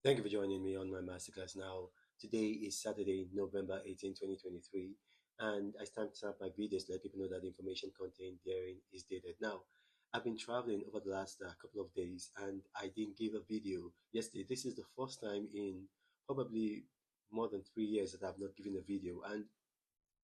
Thank you for joining me on my masterclass now. Today is Saturday, November 18, 2023, and I timestamp my videos to let people know that the information contained therein is dated. Now, I've been traveling over the last couple of days and I didn't give a video yesterday. This is the first time in probably more than 3 years that I've not given a video. And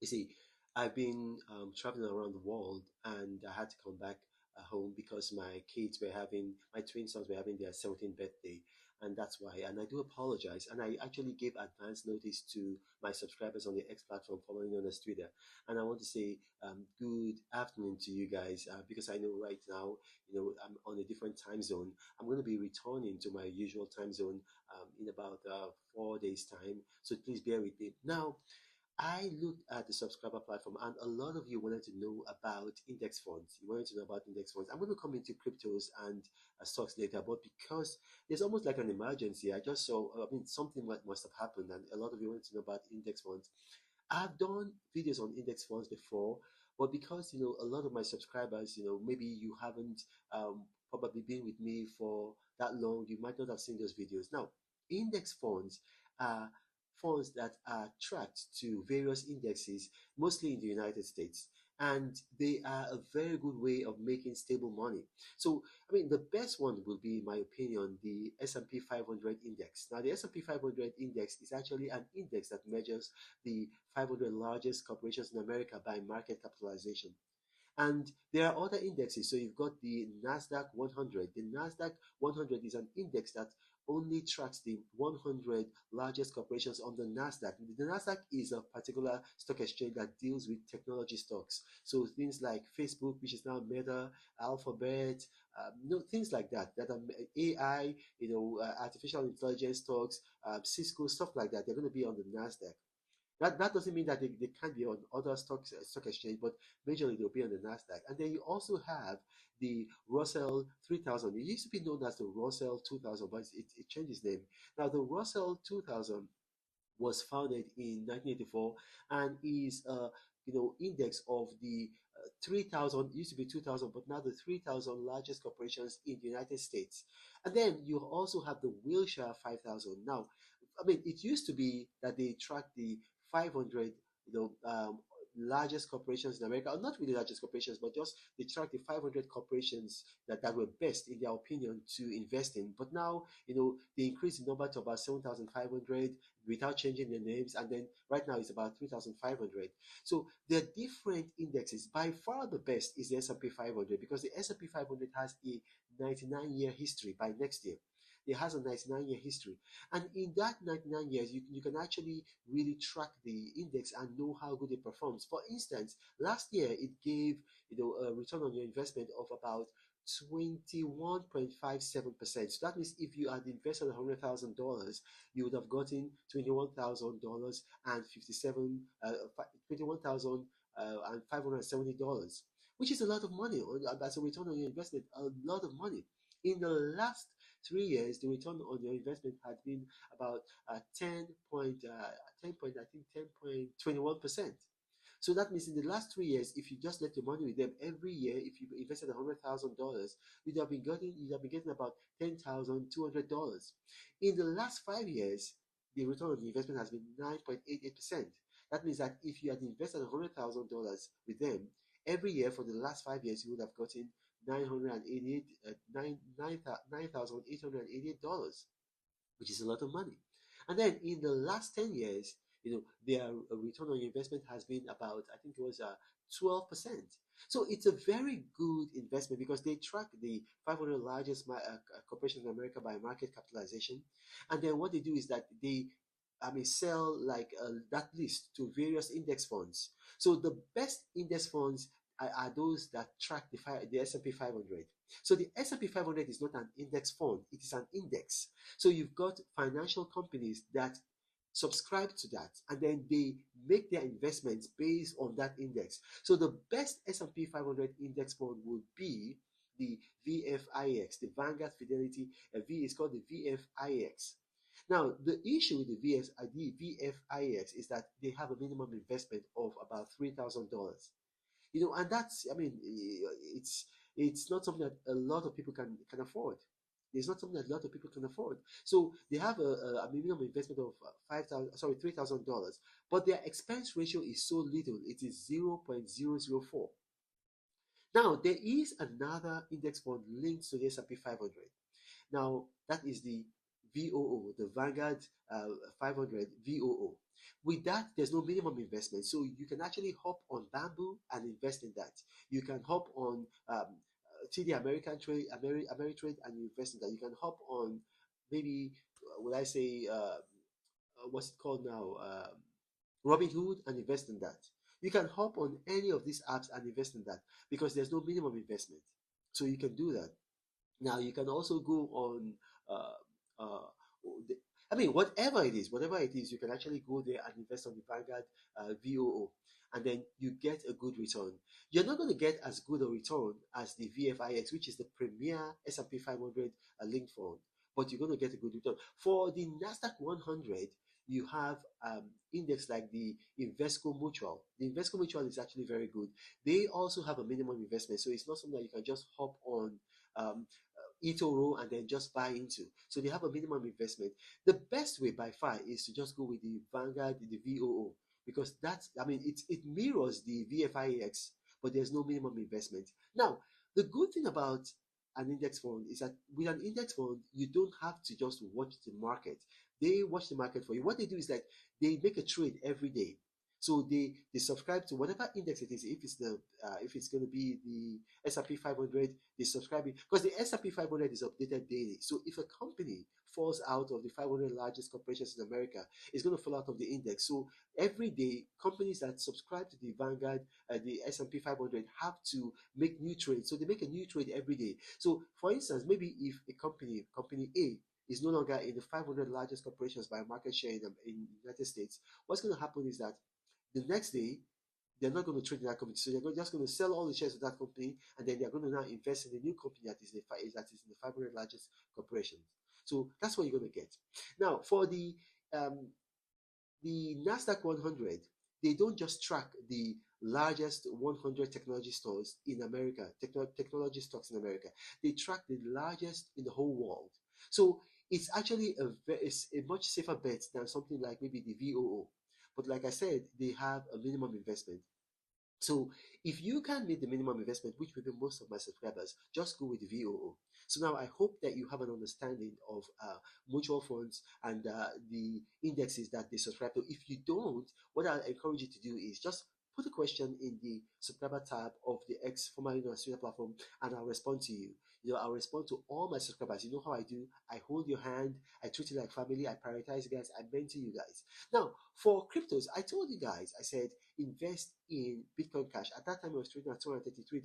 you see, I've been traveling around the world, and I had to come back home because my twin sons were having their 17th birthday, and that's why. And I do apologize. And I actually gave advance notice to my subscribers on the X platform, following on as Twitter. And I want to say good afternoon to you guys because I know right now, I'm on a different time zone. I'm going to be returning to my usual time zone in about 4 days' time. So please bear with me. Now, I looked at the subscriber platform, and a lot of you wanted to know about index funds. You wanted to know about index funds. I'm going to come into cryptos and stocks later, but because there's almost like an emergency, I just saw, something must have happened, and a lot of you wanted to know about index funds. I've done videos on index funds before, but because a lot of my subscribers, maybe you haven't probably been with me for that long, you might not have seen those videos. Now, index funds are funds that are tracked to various indexes, mostly in the United States. And they are a very good way of making stable money. So, the best one will be, in my opinion, the S&P 500 index. Now, the S&P 500 index is actually an index that measures the 500 largest corporations in America by market capitalization. And there are other indexes. So you've got the NASDAQ 100. The NASDAQ 100 is an index that only tracks the 100 largest corporations on the NASDAQ. The NASDAQ is a particular stock exchange that deals with technology stocks. So things like Facebook, which is now Meta, Alphabet, things like that, that are AI, artificial intelligence stocks, Cisco, stuff like that. They're going to be on the NASDAQ. That doesn't mean that they can't be on other stock exchange, but majorly they'll be on the Nasdaq. And then you also have the Russell 3000. It used to be known as the Russell 2000, but it changed its name. Now the Russell 2000 was founded in 1984 and is index of the 3,000. It used to be 2,000, but now the 3,000 largest corporations in the United States. And then you also have the Wilshire 5,000. Now, it used to be that they track the 500, largest corporations in America, or not really largest corporations, but just they track the 500 corporations that were best in their opinion to invest in. But now, they increased the number to about 7,500 without changing the names, and then right now it's about 3,500. So there are different indexes. By far the best is the S&P 500 because the S&P 500 has a 99-year history by next year. It has a 99-year history. And in that 99 years, you can actually really track the index and know how good it performs. For instance, last year it gave a return on your investment of about 21.57%. So that means if you had invested $100,000, you would have gotten $21,000 and 57 $21,000 and $570, which is a lot of money as a return on your investment. A lot of money. In the last 3 years, the return on your investment had been about 10.21%. So that means in the last 3 years, if you just let your money with them every year, if you invested $100,000, you'd have been getting about $10,200. In the last 5 years, the return on the investment has been 9.88%. That means that if you had invested $100,000 with them every year for the last 5 years, you would have gotten 988 $9,888, which is a lot of money. And then in the last 10 years, their return on investment has been about, I think it was 12%. So it's a very good investment because they track the 500 largest corporations in America by market capitalization. And then what they do is that they sell like that list to various index funds. So the best index funds are those that track the S&P 500. So the S&P 500 is not an index fund, it is an index. So you've got financial companies that subscribe to that and then they make their investments based on that index. So the best S&P 500 index fund would be the VFIX, the Vanguard Fidelity. V is called the VFIX. Now, the issue with the VFIX is that they have a minimum investment of about $3,000. And that's, it's not something that a lot of people can afford. It's not something that a lot of people can afford. So they have a minimum investment of 3,000 dollars, but their expense ratio is so little. It is 0.004. Now there is another index fund linked to the S&P 500. Now, that is the VOO, the Vanguard 500 VOO. With that, there's no minimum investment. So you can actually hop on Bamboo and invest in that. You can hop on TD American Trade, Ameritrade, and you invest in that. You can hop on maybe, would I say, what's it called now? Robinhood and invest in that. You can hop on any of these apps and invest in that because there's no minimum investment. So you can do that. Now you can also go on, uh, uh, I mean, whatever it is, you can actually go there and invest on the Vanguard VOO, and then you get a good return. You're not going to get as good a return as the VFIX, which is the premier S&P 500 linked fund, but you're going to get a good return. For the Nasdaq 100, you have index like the Invesco Mutual. The Invesco Mutual is actually very good. They also have a minimum investment, so it's not something that you can just hop on um, eToro and then just buy into. So they have a minimum investment. The best way by far is to just go with the Vanguard, the VOO, because that's, I mean, it mirrors the VFIX, but there's no minimum investment. Now, the good thing about an index fund is that with an index fund, you don't have to just watch the market. They watch the market for you. What they do is that they make a trade every day. So they subscribe to whatever index it is. If it's going to be the S&P 500, they subscribe it because the S&P 500 is updated daily. So if a company falls out of the 500 largest corporations in America, it's going to fall out of the index. So every day, companies that subscribe to the Vanguard, the S&P 500, have to make new trades. So they make a new trade every day. So for instance, maybe if a company A, is no longer in the 500 largest corporations by market share in the United States, what's going to happen is that the next day they're not going to trade in that company. So they're just going to sell all the shares of that company, and then they're going to now invest in a new company that is in the 500 largest corporations. So that's what you're going to get. Now, for the Nasdaq 100, they don't just track the largest 100 technology stores in America, technology stocks in America. They track the largest in the whole world. So it's actually it's a much safer bet than something like maybe the VOO. But like I said, they have a minimum investment. So if you can meet the minimum investment, which will be most of my subscribers, just go with the VOO. So now I hope that you have an understanding of mutual funds and the indexes that they subscribe to. If you don't, what I encourage you to do is just put a question in the subscriber tab of the X, formerly known as Twitter platform, and I'll respond to you. I'll respond to all my subscribers. You know how I do. I hold your hand. I treat you like family. I prioritize you guys. I mentor you guys. Now, for cryptos, I told you guys, I said, invest in Bitcoin Cash. At that time, it was trading at $233.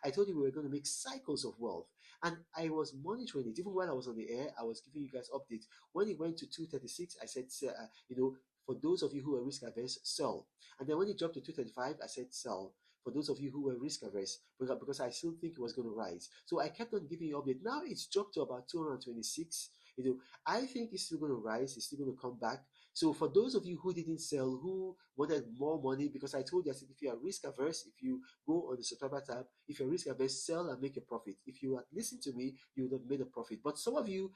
I told you we were going to make cycles of wealth. And I was monitoring it. Even while I was on the air, I was giving you guys updates. When it went to 236, I said, for those of you who are risk averse, sell. And then when it dropped to 235, I said, sell. For those of you who were risk averse, because I still think it was going to rise. So I kept on giving you update. Now it's dropped to about 226. I think it's still going to rise. It's still going to come back. So for those of you who didn't sell, who wanted more money, because I told you, I said, if you are risk averse, if you go on the subscriber tab, if you're risk averse, sell and make a profit. If you had listened to me, you would have made a profit. But some of you,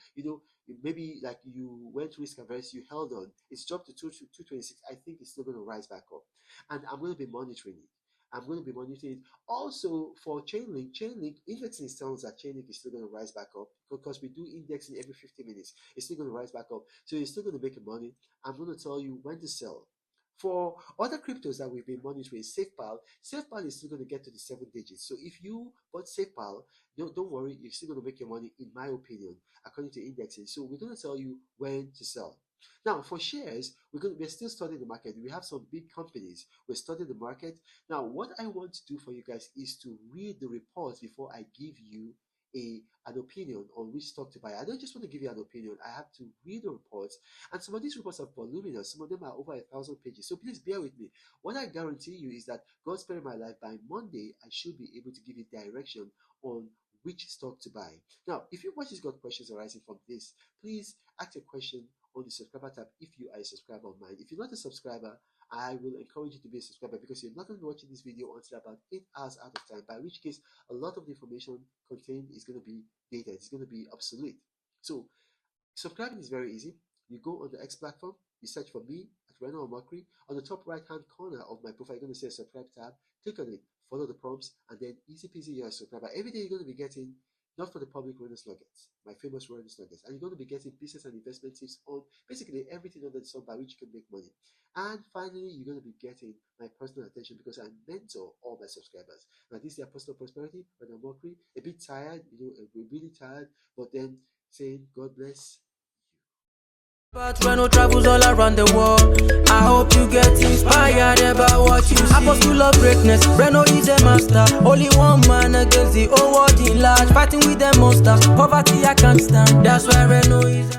maybe like you went risk averse, you held on. It's dropped to 226. I think it's still going to rise back up. And I'm going to be monitoring it. I'm going to be monitoring it. Also, for Chainlink, indexing tells that Chainlink is still going to rise back up because we do indexing every 50 minutes. It's still going to rise back up. So you're still going to make money. I'm going to tell you when to sell. For other cryptos that we've been monitoring, SafePal is still going to get to the 7 digits. So if you bought SafePal, don't worry, you're still going to make your money, in my opinion, according to indexing. So we're going to tell you when to sell. Now, for shares, we're still studying the market. We have some big companies. We're studying the market. Now, what I want to do for you guys is to read the reports before I give you an opinion on which stock to buy. I don't just want to give you an opinion. I have to read the reports, and some of these reports are voluminous. Some of them are over 1,000 pages. So please bear with me. What I guarantee you is that God sparing my life, by Monday, I should be able to give you direction on which stock to buy. Now, if you watch, got questions arising from this, please ask a question on the subscriber tab if you are a subscriber of mine. If you're not a subscriber, I will encourage you to be a subscriber because you're not going to be watching this video until about 8 hours out of time, by which case a lot of the information contained is going to be dated. It's going to be obsolete. So subscribing is very easy. You go on the X platform, you search for me at Reno Omakri. On the top right hand corner of my profile, you're going to see a subscribe tab. Click on it, follow the prompts, and then easy peasy, you're a subscriber. Every day you're going to be getting, not for the public, Reynolds Nuggets, my famous Reynolds Nuggets. And you're going to be getting business and investment tips on basically everything under the sun by which you can make money. And finally, you're going to be getting my personal attention because I mentor all my subscribers. Now, this is the Apostle of Prosperity, Reno Omakri. A bit tired, we're really tired, but then saying, God bless. But Reno travels all around the world. I hope you get inspired about what you see. Apostle of greatness, Reno is a master. Only one man against the whole world in large. Fighting with the monsters, poverty I can't stand. That's why Reno is